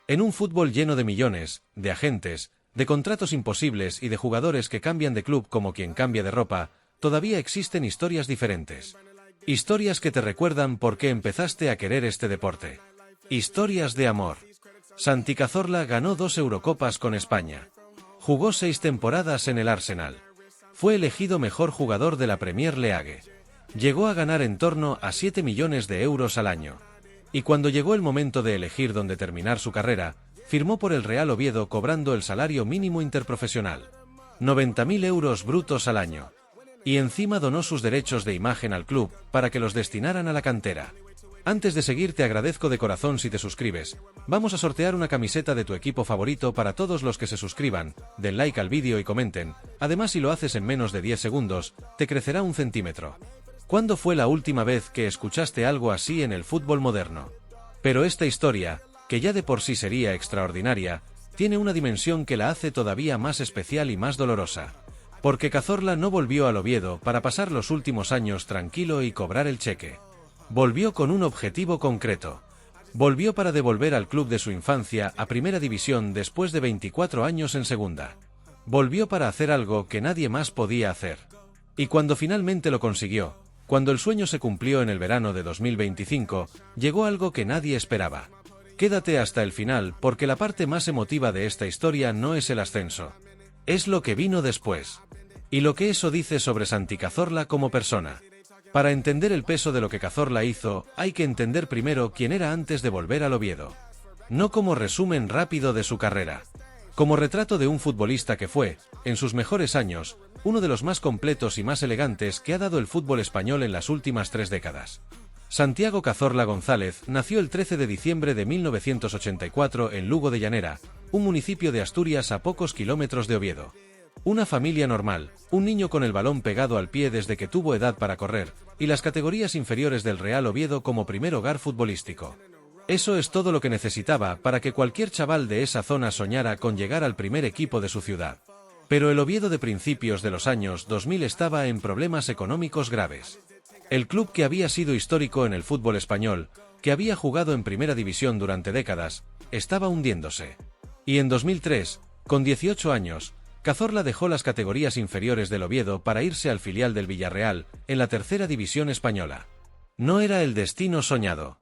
En un fútbol lleno de millones, de agentes, de contratos imposibles y de jugadores que cambian de club como quien cambia de ropa, todavía existen historias diferentes. Historias que te recuerdan por qué empezaste a querer este deporte. Historias de amor. Santi Cazorla ganó 2 Eurocopas con España. Jugó 6 temporadas en el Arsenal. Fue elegido mejor jugador de la Premier League. Llegó a ganar en torno a 7 millones de euros al año. Y cuando llegó el momento de elegir dónde terminar su carrera, firmó por el Real Oviedo cobrando el salario mínimo interprofesional. 90.000 euros brutos al año. Y encima donó sus derechos de imagen al club para que los destinaran a la cantera. Antes de seguir, te agradezco de corazón si te suscribes. Vamos a sortear una camiseta de tu equipo favorito para todos los que se suscriban, den like al vídeo y comenten. Además, si lo haces en menos de 10 segundos, te crecerá 1 centímetro. ¿Cuándo fue la última vez que escuchaste algo así en el fútbol moderno? Pero esta historia, que ya de por sí sería extraordinaria, tiene una dimensión que la hace todavía más especial y más dolorosa. Porque Cazorla no volvió al Oviedo para pasar los últimos años tranquilo y cobrar el cheque. Volvió con un objetivo concreto. Volvió para devolver al club de su infancia a Primera División después de 24 años en Segunda. Volvió para hacer algo que nadie más podía hacer. Y cuando finalmente lo consiguió, cuando el sueño se cumplió en el verano de 2025, llegó algo que nadie esperaba. Quédate hasta el final porque la parte más emotiva de esta historia no es el ascenso. Es lo que vino después. Y lo que eso dice sobre Santi Cazorla como persona. Para entender el peso de lo que Cazorla hizo, hay que entender primero quién era antes de volver al Oviedo. No como resumen rápido de su carrera. Como retrato de un futbolista que fue, en sus mejores años, uno de los más completos y más elegantes que ha dado el fútbol español en las últimas 3 décadas. Santiago Cazorla González nació el 13 de diciembre de 1984 en Lugo de Llanera, un municipio de Asturias a pocos kilómetros de Oviedo. Una familia normal, un niño con el balón pegado al pie desde que tuvo edad para correr, y las categorías inferiores del Real Oviedo como primer hogar futbolístico. Eso es todo lo que necesitaba para que cualquier chaval de esa zona soñara con llegar al primer equipo de su ciudad. Pero el Oviedo de principios de los años 2000 estaba en problemas económicos graves. El club que había sido histórico en el fútbol español, que había jugado en Primera División durante décadas, estaba hundiéndose. Y en 2003, con 18 años, Cazorla dejó las categorías inferiores del Oviedo para irse al filial del Villarreal, en la Tercera División española. No era el destino soñado.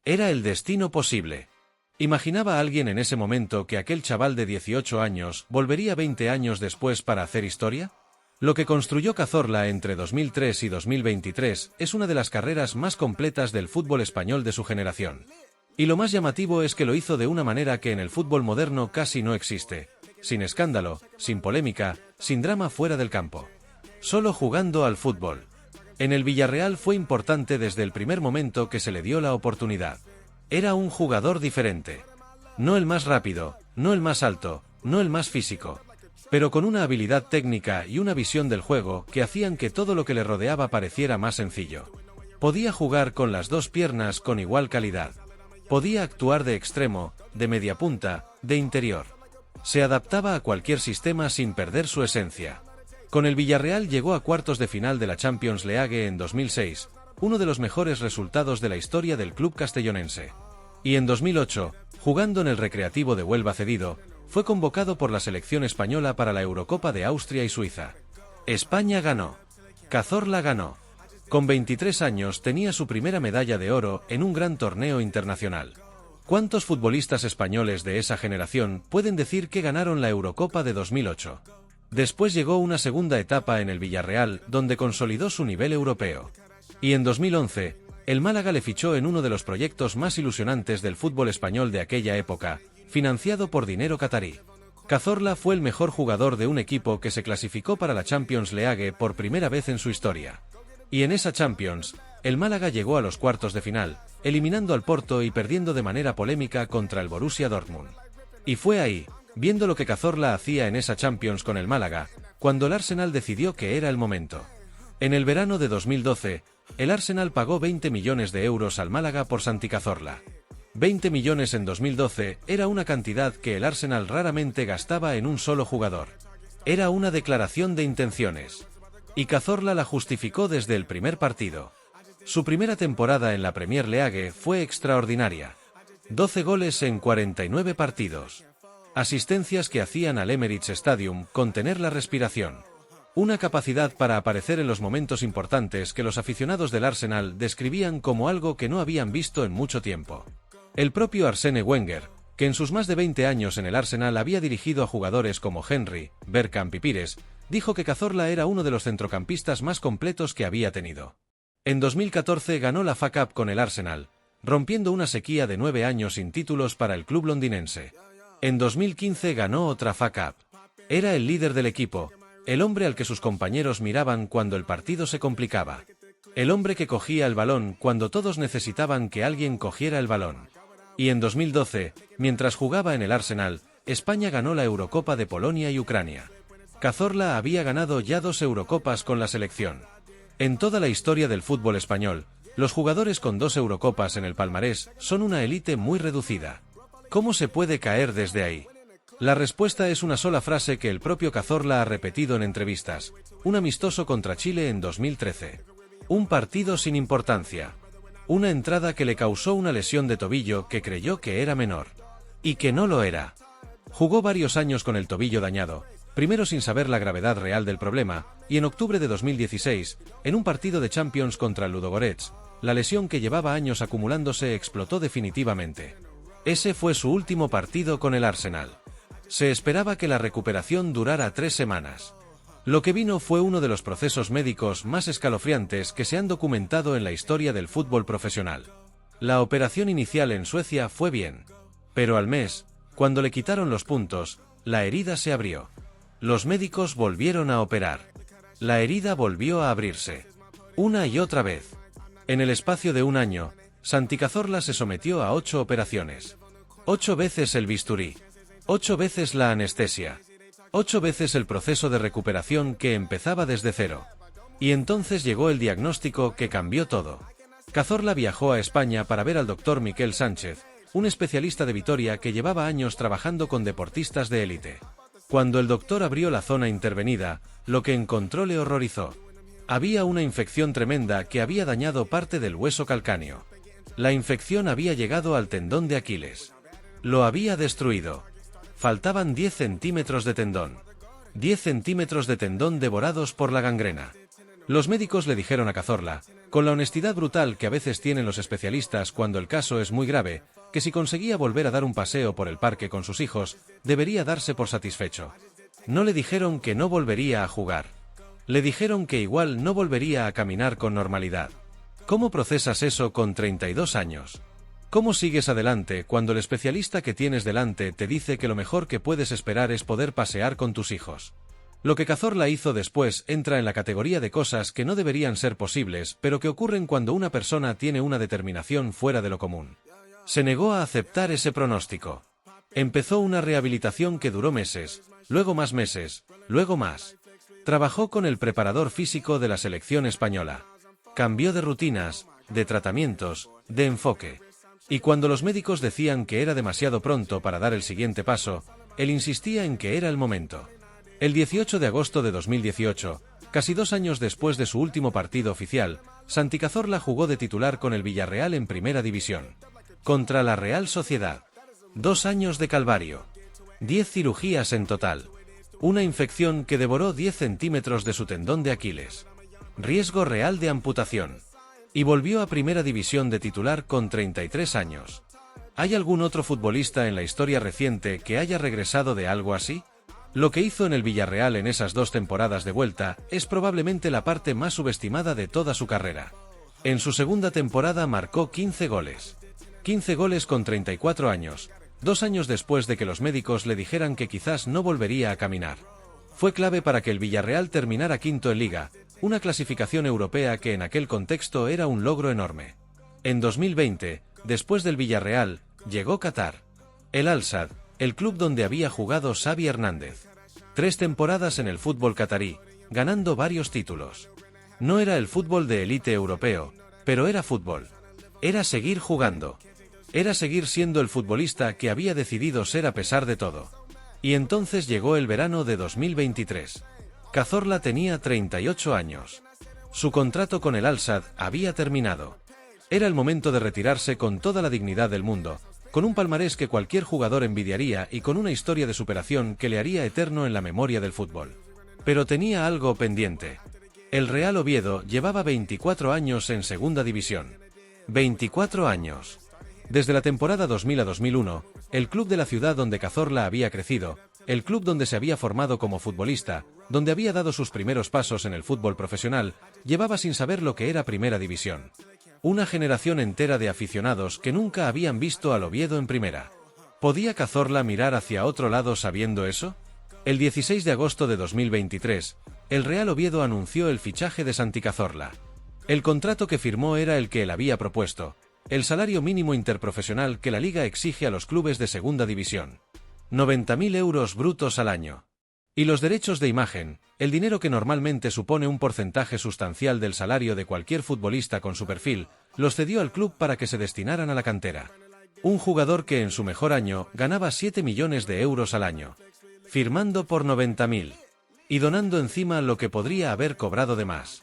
Era el destino posible. ¿Imaginaba alguien en ese momento que aquel chaval de 18 años volvería 20 años después para hacer historia? Lo que construyó Cazorla entre 2003 y 2023 es una de las carreras más completas del fútbol español de su generación. Y lo más llamativo es que lo hizo de una manera que en el fútbol moderno casi no existe. Sin escándalo, sin polémica, sin drama fuera del campo. Solo jugando al fútbol. En el Villarreal fue importante desde el primer momento que se le dio la oportunidad. Era un jugador diferente. No el más rápido, no el más alto, no el más físico. Pero con una habilidad técnica y una visión del juego que hacían que todo lo que le rodeaba pareciera más sencillo. Podía jugar con las 2 piernas con igual calidad. Podía actuar de extremo, de media punta, de interior. Se adaptaba a cualquier sistema sin perder su esencia. Con el Villarreal llegó a cuartos de final de la Champions League en 2006, uno de los mejores resultados de la historia del club castellonense. Y en 2008, jugando en el Recreativo de Huelva cedido, fue convocado por la selección española para la Eurocopa de Austria y Suiza. España ganó. Cazorla ganó. Con 23 años tenía su primera medalla de oro en un gran torneo internacional. ¿Cuántos futbolistas españoles de esa generación pueden decir que ganaron la Eurocopa de 2008? Después llegó una segunda etapa en el Villarreal, donde consolidó su nivel europeo. Y en 2011, el Málaga le fichó en uno de los proyectos más ilusionantes del fútbol español de aquella época, financiado por dinero catarí. Cazorla fue el mejor jugador de un equipo que se clasificó para la Champions League por primera vez en su historia. Y en esa Champions, el Málaga llegó a los cuartos de final, eliminando al Porto y perdiendo de manera polémica contra el Borussia Dortmund. Y fue ahí, viendo lo que Cazorla hacía en esa Champions con el Málaga, cuando el Arsenal decidió que era el momento. En el verano de 2012, el Arsenal pagó 20 millones de euros al Málaga por Santi Cazorla. 20 millones en 2012 era una cantidad que el Arsenal raramente gastaba en un solo jugador. Era una declaración de intenciones. Y Cazorla la justificó desde el primer partido. Su primera temporada en la Premier League fue extraordinaria. 12 goles en 49 partidos. Asistencias que hacían al Emirates Stadium contener la respiración. Una capacidad para aparecer en los momentos importantes que los aficionados del Arsenal describían como algo que no habían visto en mucho tiempo. El propio Arsène Wenger, que en sus más de 20 años en el Arsenal había dirigido a jugadores como Henry, Bergkamp y Pires, dijo que Cazorla era uno de los centrocampistas más completos que había tenido. En 2014 ganó la FA Cup con el Arsenal, rompiendo una sequía de 9 años sin títulos para el club londinense. En 2015 ganó otra FA Cup. Era el líder del equipo, el hombre al que sus compañeros miraban cuando el partido se complicaba. El hombre que cogía el balón cuando todos necesitaban que alguien cogiera el balón. Y en 2012, mientras jugaba en el Arsenal, España ganó la Eurocopa de Polonia y Ucrania. Cazorla había ganado ya 2 Eurocopas con la selección. En toda la historia del fútbol español, los jugadores con 2 Eurocopas en el palmarés son una élite muy reducida. ¿Cómo se puede caer desde ahí? La respuesta es una sola frase que el propio Cazorla ha repetido en entrevistas: un amistoso contra Chile en 2013. Un partido sin importancia. Una entrada que le causó una lesión de tobillo que creyó que era menor. Y que no lo era. Jugó varios años con el tobillo dañado, primero sin saber la gravedad real del problema, y en octubre de 2016, en un partido de Champions contra el Ludogorets, la lesión que llevaba años acumulándose explotó definitivamente. Ese fue su último partido con el Arsenal. Se esperaba que la recuperación durara 3 semanas. Lo que vino fue uno de los procesos médicos más escalofriantes que se han documentado en la historia del fútbol profesional. La operación inicial en Suecia fue bien. Pero al mes, cuando le quitaron los puntos, la herida se abrió. Los médicos volvieron a operar. La herida volvió a abrirse. Una y otra vez. En el espacio de un año, Santi Cazorla se sometió a 8 operaciones. 8 veces el bisturí. 8 veces la anestesia. 8 veces el proceso de recuperación que empezaba desde cero. Y entonces llegó el diagnóstico que cambió todo. Cazorla viajó a España para ver al doctor Miquel Sánchez, un especialista de Vitoria que llevaba años trabajando con deportistas de élite. Cuando el doctor abrió la zona intervenida, lo que encontró le horrorizó. Había una infección tremenda que había dañado parte del hueso calcáneo. La infección había llegado al tendón de Aquiles. Lo había destruido. Faltaban 10 centímetros de tendón. 10 centímetros de tendón devorados por la gangrena. Los médicos le dijeron a Cazorla, con la honestidad brutal que a veces tienen los especialistas cuando el caso es muy grave, que si conseguía volver a dar un paseo por el parque con sus hijos, debería darse por satisfecho. No le dijeron que no volvería a jugar. Le dijeron que igual no volvería a caminar con normalidad. ¿Cómo procesas eso con 32 años? ¿Cómo sigues adelante cuando el especialista que tienes delante te dice que lo mejor que puedes esperar es poder pasear con tus hijos? Lo que Cazorla hizo después entra en la categoría de cosas que no deberían ser posibles, pero que ocurren cuando una persona tiene una determinación fuera de lo común. Se negó a aceptar ese pronóstico. Empezó una rehabilitación que duró meses, luego más meses, luego más. Trabajó con el preparador físico de la selección española. Cambió de rutinas, de tratamientos, de enfoque. Y cuando los médicos decían que era demasiado pronto para dar el siguiente paso, él insistía en que era el momento. El 18 de agosto de 2018, casi 2 años después de su último partido oficial, Santi Cazorla jugó de titular con el Villarreal en Primera División. Contra la Real Sociedad. 2 años de calvario. 10 cirugías en total. Una infección que devoró 10 centímetros de su tendón de Aquiles. Riesgo real de amputación. Y volvió a Primera División de titular con 33 años. ¿Hay algún otro futbolista en la historia reciente que haya regresado de algo así? Lo que hizo en el Villarreal en esas 2 temporadas de vuelta es probablemente la parte más subestimada de toda su carrera. En su segunda temporada marcó 15 goles. 15 goles con 34 años, 2 años después de que los médicos le dijeran que quizás no volvería a caminar. Fue clave para que el Villarreal terminara quinto en Liga, una clasificación europea que en aquel contexto era un logro enorme. En 2020, después del Villarreal, llegó Qatar. El Al-Sadd, el club donde había jugado Xavi Hernández. 3 temporadas en el fútbol catarí, ganando varios títulos. No era el fútbol de élite europeo, pero era fútbol. Era seguir jugando. Era seguir siendo el futbolista que había decidido ser a pesar de todo. Y entonces llegó el verano de 2023. Cazorla tenía 38 años. Su contrato con el Al-Sadd había terminado. Era el momento de retirarse con toda la dignidad del mundo, con un palmarés que cualquier jugador envidiaría y con una historia de superación que le haría eterno en la memoria del fútbol. Pero tenía algo pendiente. El Real Oviedo llevaba 24 años en Segunda División. 24 años. Desde la temporada 2000 a 2001, el club de la ciudad donde Cazorla había crecido, el club donde se había formado como futbolista, donde había dado sus primeros pasos en el fútbol profesional, llevaba sin saber lo que era Primera División. Una generación entera de aficionados que nunca habían visto al Oviedo en primera. ¿Podía Cazorla mirar hacia otro lado sabiendo eso? El 16 de agosto de 2023, el Real Oviedo anunció el fichaje de Santi Cazorla. El contrato que firmó era el que él había propuesto, el salario mínimo interprofesional que la Liga exige a los clubes de Segunda División. 90.000 euros brutos al año. Y los derechos de imagen, el dinero que normalmente supone un porcentaje sustancial del salario de cualquier futbolista con su perfil, los cedió al club para que se destinaran a la cantera. Un jugador que en su mejor año ganaba 7 millones de euros al año. Firmando por 90.000. Y donando encima lo que podría haber cobrado de más.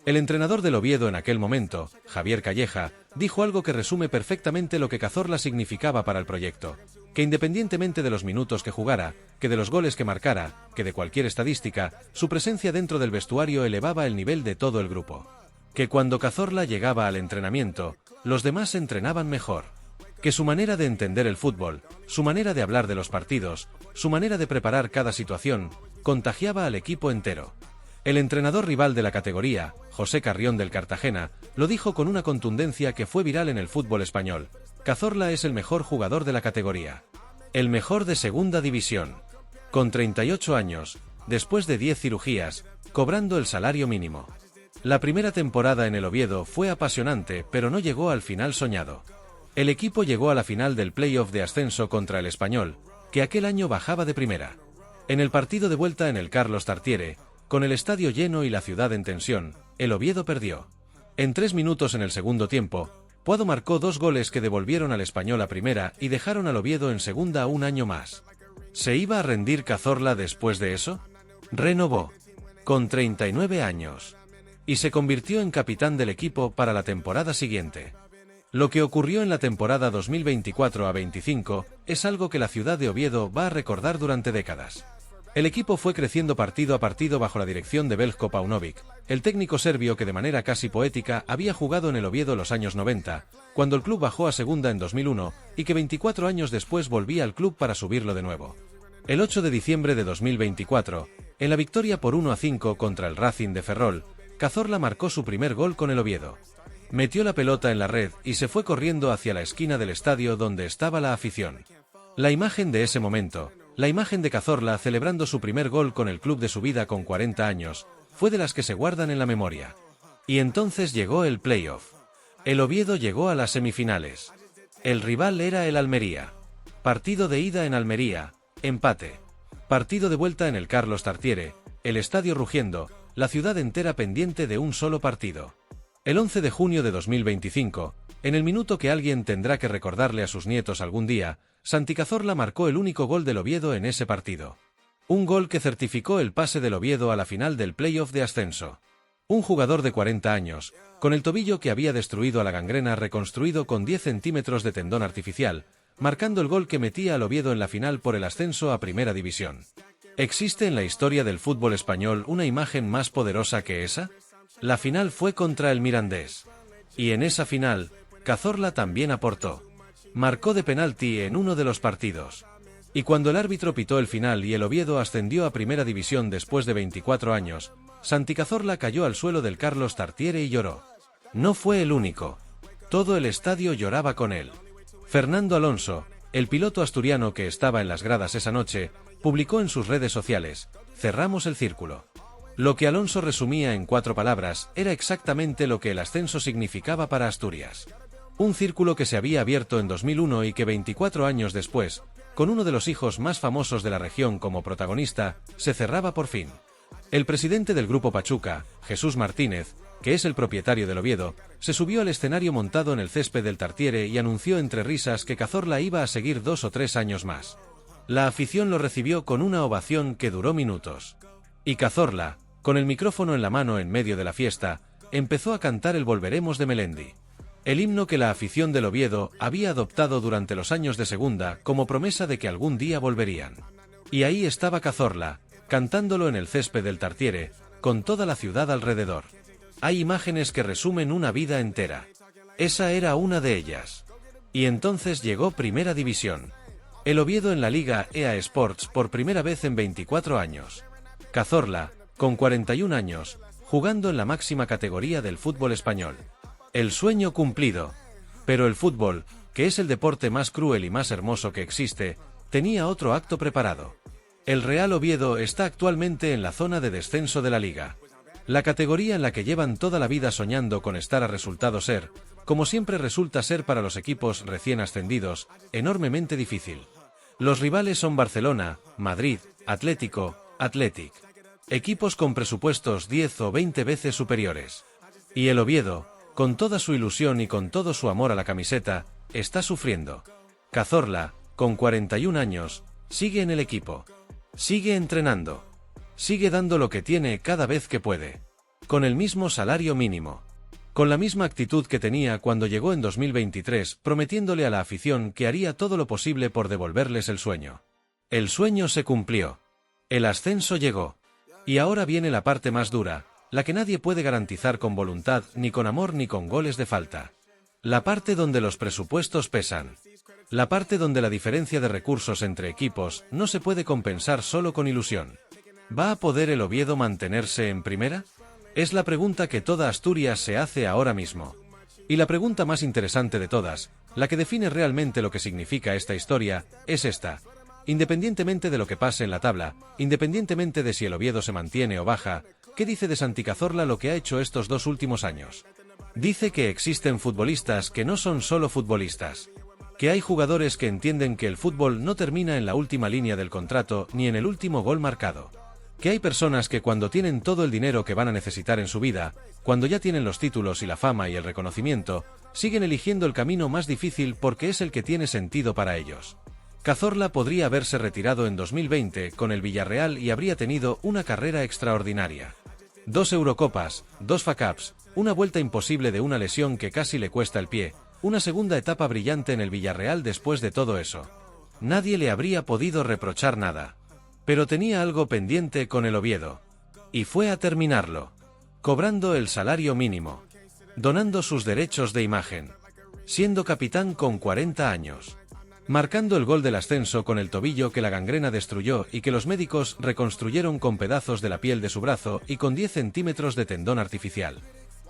El entrenador del Oviedo en aquel momento, Javier Calleja, dijo algo que resume perfectamente lo que Cazorla significaba para el proyecto, que independientemente de los minutos que jugara, que de los goles que marcara, que de cualquier estadística, su presencia dentro del vestuario elevaba el nivel de todo el grupo. Que cuando Cazorla llegaba al entrenamiento, los demás entrenaban mejor. Que su manera de entender el fútbol, su manera de hablar de los partidos, su manera de preparar cada situación, contagiaba al equipo entero. El entrenador rival de la categoría, José Carrión del Cartagena, lo dijo con una contundencia que fue viral en el fútbol español. Cazorla es el mejor jugador de la categoría. El mejor de Segunda División. Con 38 años, después de 10 cirugías, cobrando el salario mínimo. La primera temporada en el Oviedo fue apasionante, pero no llegó al final soñado. El equipo llegó a la final del playoff de ascenso contra el Español, que aquel año bajaba de primera. En el partido de vuelta en el Carlos Tartiere, con el estadio lleno y la ciudad en tensión, el Oviedo perdió. En 3 minutos en el segundo tiempo, Puado marcó 2 goles que devolvieron al Español a primera y dejaron al Oviedo en segunda un año más. ¿Se iba a rendir Cazorla después de eso? Renovó. Con 39 años. Y se convirtió en capitán del equipo para la temporada siguiente. Lo que ocurrió en la temporada 2024 a 25 es algo que la ciudad de Oviedo va a recordar durante décadas. El equipo fue creciendo partido a partido bajo la dirección de Veljko Paunovic, el técnico serbio que de manera casi poética había jugado en el Oviedo los años 90, cuando el club bajó a segunda en 2001, y que 24 años después volvía al club para subirlo de nuevo. El 8 de diciembre de 2024, en la victoria por 1-5 contra el Racing de Ferrol, Cazorla marcó su primer gol con el Oviedo. Metió la pelota en la red y se fue corriendo hacia la esquina del estadio donde estaba la afición. La imagen de ese momento, la imagen de Cazorla celebrando su primer gol con el club de su vida con 40 años, fue de las que se guardan en la memoria. Y entonces llegó el playoff. El Oviedo llegó a las semifinales. El rival era el Almería. Partido de ida en Almería, empate. Partido de vuelta en el Carlos Tartiere, el estadio rugiendo, la ciudad entera pendiente de un solo partido. El 11 de junio de 2025, en el minuto que alguien tendrá que recordarle a sus nietos algún día, Santi Cazorla marcó el único gol del Oviedo en ese partido. Un gol que certificó el pase del Oviedo a la final del playoff de ascenso. Un jugador de 40 años, con el tobillo que había destruido a la gangrena reconstruido con 10 centímetros de tendón artificial, marcando el gol que metía al Oviedo en la final por el ascenso a Primera División. ¿Existe en la historia del fútbol español una imagen más poderosa que esa? La final fue contra el Mirandés. Y en esa final, Cazorla también aportó. Marcó de penalti en uno de los partidos. Y cuando el árbitro pitó el final y el Oviedo ascendió a Primera División después de 24 años, Santi Cazorla cayó al suelo del Carlos Tartiere y lloró. No fue el único. Todo el estadio lloraba con él. Fernando Alonso, el piloto asturiano que estaba en las gradas esa noche, publicó en sus redes sociales: cerramos el círculo. Lo que Alonso resumía en 4 palabras era exactamente lo que el ascenso significaba para Asturias. Un círculo que se había abierto en 2001 y que 24 años después, con uno de los hijos más famosos de la región como protagonista, se cerraba por fin. El presidente del Grupo Pachuca, Jesús Martínez, que es el propietario del Oviedo, se subió al escenario montado en el césped del Tartiere y anunció entre risas que Cazorla iba a seguir 2 o 3 años más. La afición lo recibió con una ovación que duró minutos. Y Cazorla, con el micrófono en la mano en medio de la fiesta, empezó a cantar el Volveremos de Melendi. El himno que la afición del Oviedo había adoptado durante los años de segunda como promesa de que algún día volverían. Y ahí estaba Cazorla, cantándolo en el césped del Tartiere, con toda la ciudad alrededor. Hay imágenes que resumen una vida entera. Esa era una de ellas. Y entonces llegó Primera División. El Oviedo en la Liga EA Sports por primera vez en 24 años. Cazorla, con 41 años, jugando en la máxima categoría del fútbol español. El sueño cumplido. Pero el fútbol, que es el deporte más cruel y más hermoso que existe, tenía otro acto preparado. El Real Oviedo está actualmente en la zona de descenso de la Liga. La categoría en la que llevan toda la vida soñando con estar ha resultado ser, como siempre resulta ser para los equipos recién ascendidos, enormemente difícil. Los rivales son Barcelona, Madrid, Atlético, Athletic. Equipos con presupuestos 10 o 20 veces superiores. Y el Oviedo, con toda su ilusión y con todo su amor a la camiseta, está sufriendo. Cazorla, con 41 años, sigue en el equipo. Sigue entrenando. Sigue dando lo que tiene cada vez que puede. Con el mismo salario mínimo. Con la misma actitud que tenía cuando llegó en 2023, prometiéndole a la afición que haría todo lo posible por devolverles el sueño. El sueño se cumplió. El ascenso llegó. Y ahora viene la parte más dura, la que nadie puede garantizar con voluntad, ni con amor ni con goles de falta. La parte donde los presupuestos pesan. La parte donde la diferencia de recursos entre equipos no se puede compensar solo con ilusión. ¿Va a poder el Oviedo mantenerse en primera? Es la pregunta que toda Asturias se hace ahora mismo. Y la pregunta más interesante de todas, la que define realmente lo que significa esta historia, es esta. Independientemente de lo que pase en la tabla, independientemente de si el Oviedo se mantiene o baja, ¿qué dice de Santi Cazorla lo que ha hecho estos 2 últimos años? Dice que existen futbolistas que no son solo futbolistas. Que hay jugadores que entienden que el fútbol no termina en la última línea del contrato ni en el último gol marcado. Que hay personas que cuando tienen todo el dinero que van a necesitar en su vida, cuando ya tienen los títulos y la fama y el reconocimiento, siguen eligiendo el camino más difícil porque es el que tiene sentido para ellos. Cazorla podría haberse retirado en 2020 con el Villarreal y habría tenido una carrera extraordinaria. 2 Eurocopas, 2 FA Cups, una vuelta imposible de una lesión que casi le cuesta el pie, una segunda etapa brillante en el Villarreal después de todo eso. Nadie le habría podido reprochar nada. Pero tenía algo pendiente con el Oviedo. Y fue a terminarlo. Cobrando el salario mínimo. Donando sus derechos de imagen. Siendo capitán con 40 años. Marcando el gol del ascenso con el tobillo que la gangrena destruyó y que los médicos reconstruyeron con pedazos de la piel de su brazo y con 10 centímetros de tendón artificial.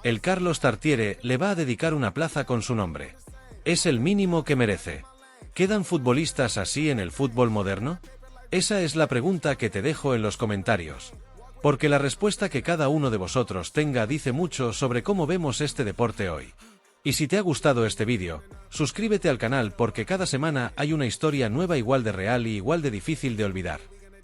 El Carlos Tartiere le va a dedicar una plaza con su nombre. Es el mínimo que merece. ¿Quedan futbolistas así en el fútbol moderno? Esa es la pregunta que te dejo en los comentarios. Porque la respuesta que cada uno de vosotros tenga dice mucho sobre cómo vemos este deporte hoy. Y si te ha gustado este vídeo, suscríbete al canal porque cada semana hay una historia nueva igual de real y igual de difícil de olvidar.